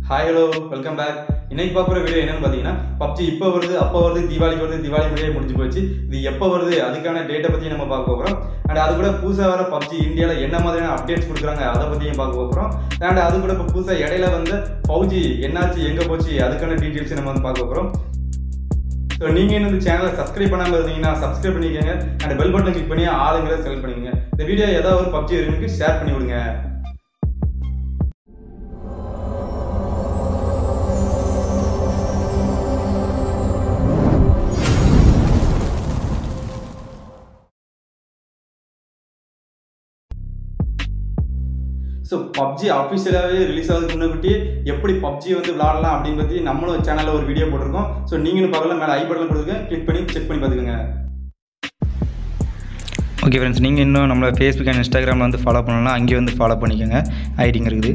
Hi, hello, welcome back. இன்னைக்கு பார்க்குற video என்னன்னு பார்த்தீங்கன்னா PUBG இப்போ வருது அப்போ வருது தீபாவளிக்கு வருது தீபாவளி முடியே முடிஞ்சு போச்சு. இது எப்போ வருது அதுக்கான டேட்டை பற்றி நம்ம பார்க்க போகிறோம். அண்ட் அது கூட புதுசாக வர PUBG இந்தியாவில் என்ன மாதிரியான அப்டேட்ஸ் கொடுக்குறாங்க அதை பற்றியும் பார்க்க போகிறோம். அண்ட் அது கூட இப்போ புதுசாக இடையில வந்து PUBG என்னாச்சு எங்கே போச்சு அதுக்கான டீட்டெயில்ஸ் நம்ம வந்து பார்க்க போகிறோம். ஸோ நீங்கள் இந்த சேனலை சப்ஸ்கிரைப் பண்ணாமல் இருந்தீங்கன்னா சப்ஸ்கிரைப் பண்ணிக்கோங்க. அண்ட் பெல் பட்டன் கிளிக் பண்ணி ஆளுங்கிறத செலக்ட் பண்ணிக்கோங்க. இந்த வீடியோ ஏதாவது ஒரு PUBG இருக்கு ஷேர் பண்ணி விடுங்க. ஸோ PUBG அஃபிஷியலாகவே ரிலீஸ் ஆகுதுக்கு முன்னாடி எப்படி PUBG வந்து விளாடலாம் அப்படின்னு பற்றி நம்மளும் சேனலில் ஒரு வீடியோ போட்டிருக்கோம். ஸோ நீங்களும் பார்க்கலாம், மேலே ஐ பட்டன் கொடுத்துருக்கேன், கிளிக் பண்ணி செக் பண்ணி பார்த்துக்கோங்க. ஓகே ஃப்ரெண்ட்ஸ், நீங்கள் இன்னும் நம்மளை ஃபேஸ்புக் அண்ட் இன்ஸ்டாகிராமில் வந்து ஃபாலோ பண்ணலாம், அங்கேயே வந்து ஃபாலோ பண்ணிக்கோங்க, ஐடிங்க இருக்குது.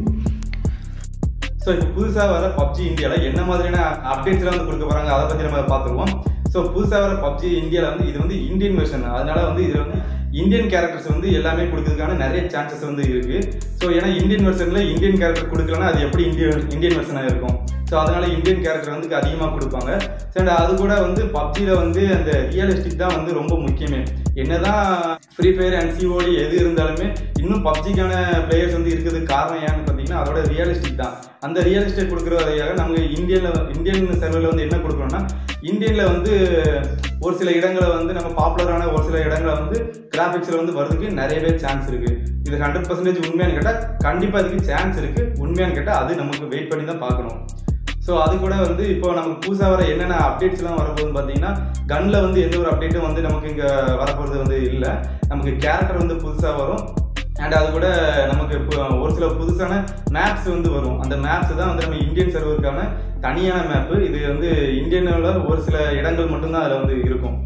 ஸோ இப்போ புதுசாக வர PUBG இந்தியாவில் என்ன மாதிரியான அப்டேட்ஸ்லாம் வந்து கொடுக்க போகிறாங்க அதை பற்றி நம்ம பார்த்துருவோம். ஸோ புதுசாக வர PUBG இந்தியாவில் வந்து இது வந்து இந்தியன் வெர்ஷன், அதனால வந்து இதில் வந்து இந்தியன் கேரக்டர்ஸ் வந்து எல்லாமே கொடுக்கறதுக்கான நிறைய சான்சஸ் வந்து இருக்குது. ஸோ ஏன்னா இந்தியன் வெர்ஷனில் இந்தியன் கேரக்டர் கொடுக்கலன்னா அது எப்படி இந்தியன் வெர்ஷனாக இருக்கும். ஸோ அதனால இந்தியன் கேரக்டர் வந்து அதிகமாக கொடுப்பாங்க. ஸோ அது கூட வந்து PUBGயில் வந்து அந்த ரியலிஸ்டிக் தான் வந்து ரொம்ப முக்கியமே. என்னதான் ஃப்ரீ ஃபயர் அண்ட் COD எது இருந்தாலுமே இன்னும் PUBGக்கான பிளேயர்ஸ் வந்து இருக்கிறதுக்கு காரணம் ஏன்னு பார்த்தீங்கன்னா அதோட ரியலிஸ்டிக் தான். அந்த ரியலிஸ்டிக் கொடுக்குற வரையாக நம்ம இந்தியன் சர்வரில் வந்து என்ன கொடுக்கணும்னா இந்தியனில் வந்து ஒரு சில இடங்களை வந்து நம்ம பாப்புலரான ஒரு சில இடங்களை வந்து கிராஃபிக்ஸில் வந்து வரதுக்கு நிறையவே சான்ஸ் இருக்குது. இது 100% உண்மையானு கேட்டால் கண்டிப்பாக இதுக்கு சான்ஸ் இருக்குது. உண்மையானு கேட்டால் அது நமக்கு வெயிட் பண்ணி தான் பார்க்கணும். ஸோ அது கூட வந்து இப்போ நமக்கு புதுசாக வர என்னென்ன அப்டேட்ஸ்லாம் வரப்போகுதுன்னு பார்த்தீங்கன்னா கன்னில் வந்து எந்த ஒரு அப்டேட்டும் வந்து நமக்கு இங்கே வரப்போகிறது வந்து இல்லை. நமக்கு கேரக்டர் வந்து புதுசாக வரும். அண்ட் அது கூட நமக்கு இப்போ ஒரு சில புதுசான மேப்ஸ் வந்து வரும். அந்த மேப்ஸ் தான் வந்து நம்ம இந்தியன் சர்வருக்கான தனியான மேப்பு. இது வந்து இந்தியனில் ஒரு சில இடங்கள் மட்டும்தான் அதில் வந்து இருக்கும்.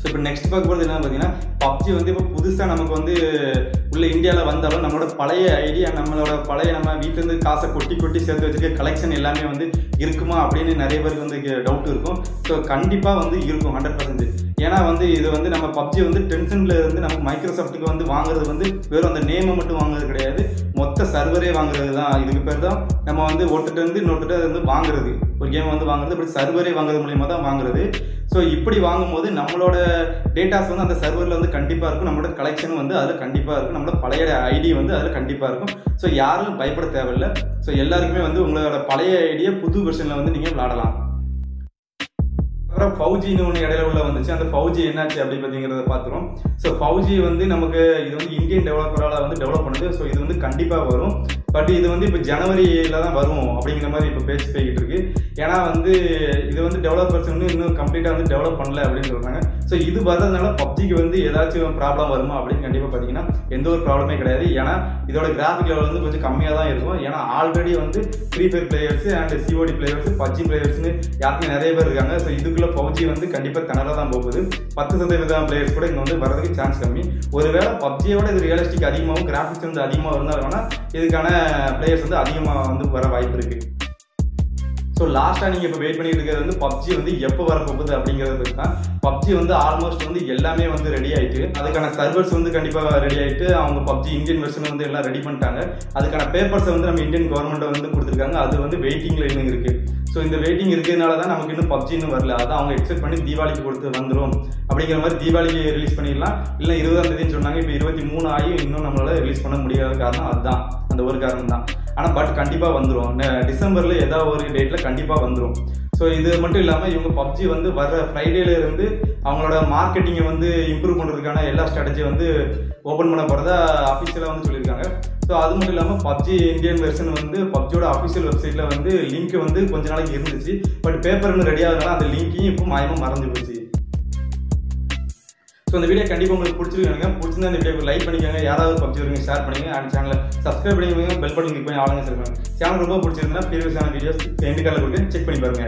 ஸோ இப்போ நெக்ஸ்ட் பார்க்க போகிறது என்ன பார்த்தீங்கன்னா PUBG வந்து இப்போ புதுசாக நமக்கு வந்து உள்ள இந்தியாவில் வந்தாலும் நம்மளோட பழைய ஐடியா நம்மளோட பழைய நம்ம வீட்டிலேருந்து காசை கொட்டி சேர்த்து வச்சுக்க கலெக்ஷன் எல்லாமே வந்து இருக்குமா அப்படின்னு நிறைய பேருக்கு வந்து டவுட் இருக்கும். ஸோ கண்டிப்பாக வந்து இருக்கும் 100%. ஏன்னா வந்து இது வந்து நம்ம PUBG வந்து டென்ஷனில் இருந்து நமக்கு மைக்ரோசாஃப்ட்டுக்கு வந்து வாங்குறது வந்து வெறும் அந்த நேமை மட்டும் வாங்குறது கிடையாது, மொத்த சர்வரே வாங்குறது தான். இதுக்கு பேர் தான் நம்ம வந்து ஒருத்தருந்து இன்னொருத்தர் வந்து வாங்குறது, ஒரு கேம் வந்து வாங்குறது, இப்படி சர்வரே வாங்குறது மூலியமாக தான் வாங்குறது. ஸோ இப்படி வாங்கும்போது நம்மளோட டேட்டாஸ் வந்து அந்த சர்வரில் வந்து கண்டிப்பாக இருக்கும், நம்மளோட கலெக்ஷன் வந்து அதில் கண்டிப்பாக இருக்கும், நம்மளோட பழைய ஐடி வந்து அதில் கண்டிப்பாக இருக்கும். ஸோ யாரும் பயப்பட தேவையில்லை. ஸோ எல்லாருக்குமே வந்து உங்களோட பழைய ஐடியை புது வெர்ஷனில் வந்து நீங்கள் விளாடலாம். அப்புறம் PUBGன்னு ஒன்று இடையில உள்ள வந்துச்சு. அந்த PUBG என்னாச்சு அப்படி பார்த்தீங்கிறத பார்த்துரும். ஸோ PUBG வந்து நமக்கு இது வந்து இந்தியன் டெவலப்பரால் வந்து டெவலப் பண்ணுது. ஸோ இது வந்து கண்டிப்பாக வரும். பட் இது வந்து இப்போ ஜனவரியில் தான் வரும் அப்படிங்கிற மாதிரி இப்போ பேச்சு போய்கிட்டு இருக்கு. ஏன்னா வந்து இது வந்து டெவலப்பர்ஸ் வந்து இன்னும் கம்ப்ளீட்டாக வந்து டெவலப் பண்ணல அப்படின்னு சொல்கிறாங்க. ஸோ இது வர்றதுனால PUBGக்கு வந்து ஏதாச்சும் ப்ராப்ளம் வருமா அப்படின்னு கண்டிப்பாக பார்த்தீங்கன்னா எந்த ஒரு ப்ராப்ளமே கிடையாது. ஏன்னா இதோட கிராஃபிக் லெவல் வந்து கொஞ்சம் கம்மியாக தான் இருக்கும். ஏன்னா ஆல்ரெடி வந்து free fire players and COD players PUBG பிளேயர்ஸ்னு யாருமே நிறைய பேர் இருக்காங்க. ஸோ இதுக்குள்ள PUBG வந்து கண்டிப்பாக திணற தான் போகுது. 10% பிளேயர்ஸ் கூட இங்கே வந்து வரதுக்கு சான்ஸ் கம்மி. ஒருவேளை PUBGயோட இது ரியலிஸ்டிக் அதிகமாகவும் கிராஃபிக்ஸ் வந்து அதிகமாக இருந்தாலும் இதுக்கான பிளேயர்ஸ் வந்து அதிகமாக வந்து வர வாய்ப்பு இருக்கு. ஸோ லாஸ்ட்டாக நீங்கள் இப்போ வெயிட் பண்ணிட்டு இருக்கிறது வந்து PUBG வந்து எப்போ வர போகுது அப்படிங்கிறது தான். PUBG வந்து ஆல்மோஸ்ட் வந்து எல்லாமே வந்து ரெடி ஆகிட்டு, அதுக்கான சர்வர்ஸ் வந்து கண்டிப்பாக ரெடி ஆகிட்டு, அவங்க PUBG இந்தியன் வெர்ஷன் வந்து எல்லாம் ரெடி பண்ணிட்டாங்க. அதுக்கான பேப்பர்ஸை வந்து நம்ம இந்தியன் கவர்மெண்ட் வந்து கொடுத்துருக்காங்க. அது வந்து வெயிட்டிங்கில் இன்னும் இருக்குது. ஸோ இந்த வெயிட்டிங் இருக்கிறதுனால தான் நமக்கு இன்னும் PUBG இன்னும் வரல. அதான் அவங்க எக்ஸ்பெக்ட் பண்ணி தீபாவளிக்கு கொடுத்து வந்துடும் அப்படிங்கிற மாதிரி தீபாவளிக்கு ரிலீஸ் பண்ணிடலாம். இல்லை 20ஆம் தேதின்னு சொன்னாங்க, இப்போ 23 ஆகி இன்னும் நம்மளால் ரிலீஸ் பண்ண முடியாத காரணம் அதுதான், அந்த ஒரு காரணம் தான். ஆனால் பட் கண்டிப்பாக வந்துடும். டிசம்பரில் ஏதாவது ஒரு டேட்டில் கண்டிப்பாக வந்துடும். ஸோ இது மட்டும் இல்லாமல் இவங்க PUBG வந்து வர்ற ஃப்ரைடேல இருந்து அவங்களோட மார்க்கெட்டிங்கை வந்து இம்ப்ரூவ் பண்ணுறதுக்கான எல்லா ஸ்ட்ராட்டஜி வந்து ஓப்பன் பண்ண போகிறதா அஃபிஷியலாக வந்து சொல்லியிருக்காங்க. ஸோ அது மட்டும் இல்லாமல் PUBG இந்தியன் வெர்ஷன் வந்து PUBGயோட அஃபிஷியல் வெப்சைட்டில் வந்து லிங்க் வந்து கொஞ்ச நாளைக்கு இருந்துச்சு. பட் பேப்பர்னு ரெடி ஆகுதுனால அந்த லிங்க்கையும் இப்போ மாயமாக மறந்து போச்சு. ஸோ இந்த வீடியோ கண்டிப்பாக உங்களுக்கு பிடிச்சிருக்காங்க. பிடிச்சிருந்தா இந்த வீடியோக்கு லைக் பண்ணிக்கோங்க, யாராவது PUBG வருங்க ஷேர் பண்ணுங்க, அண்ட் சேனலை சப்ஸ்கிரைப் பண்ணிக்கோங்க, பெல் பட்டன் கிளிக் பண்ணி ஆளுங்க சொல்லுங்க. சேனல் ரொம்ப பிடிச்சிருந்தா ப்ரீவியஸான வீடியோஸ் எண்டு காலில் கொடுத்து செக் பண்ணி பாருங்க.